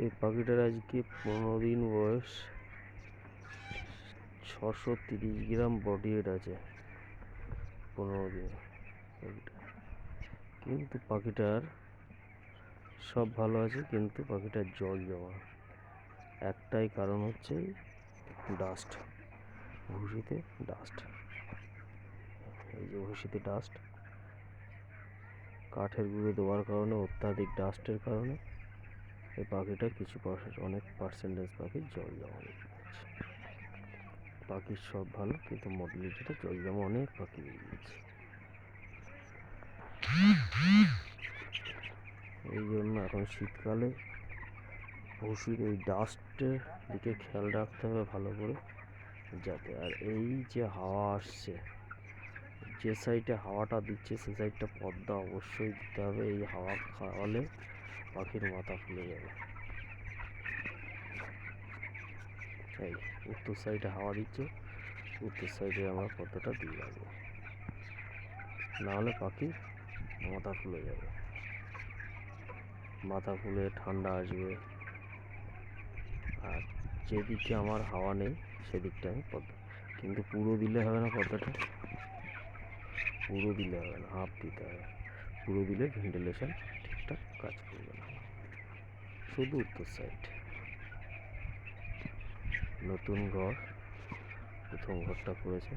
এই পাখিটার আজকে 15 দিন বয়স, 630 গ্রাম বডি ওয়েট আছে 15 দিনে। কিন্তু পাখিটার সব ভালো আছে, কিন্তু পাখিটার জল জমা। একটাই কারণ হচ্ছে ডাস্ট, ভুসিতে ডাস্ট। এই যে ভুসিতে ডাস্ট, কাঠের গুঁড়ো দেওয়ার কারণে, অত্যাধিক ডাস্টের কারণে এই পাখিটা অনেক পার্সেন্টেজ পাখির জল জমা বেরিয়ে গেছে। পাখির সব ভালো, কিন্তু মর্টালিটিটা জল জমা অনেক পাখি বেরিয়েছে। এই জন্য এখন শীতকালে ভুসির এই ডাস্টের দিকে খেয়াল রাখতে হবে ভালো করে, যাতে আর এই যে হাওয়া আসছে, যে সাইডে হাওয়াটা দিচ্ছে সে সাইডটা পর্দা অবশ্যই দিতে হবে। এই হাওয়া খাওয়ালে পাখির মাথা ফুলে যাবে। এই উত্তর সাইডে হাওয়া দিচ্ছে, উত্তর সাইডে আমরা পর্দাটা দিয়ে রাখবো, নাহলে পাখি মাথা ফুলে যাবে। মাথা ফুলে ঠান্ডা আসবে। আর যেদিকে আমার হাওয়া নেই সেদিকটা আমি পর্দা, কিন্তু পুরো দিলে হবে না, পর্দাটা পুরো দিলে হবে না, হাফ দিতে হবে। পুরো দিলে ভেন্টিলেশন ঠিকঠাক কাজ করবে না, শুধু উত্তর সাইড। নতুন ঘর, প্রথম ঘরটা করেছে।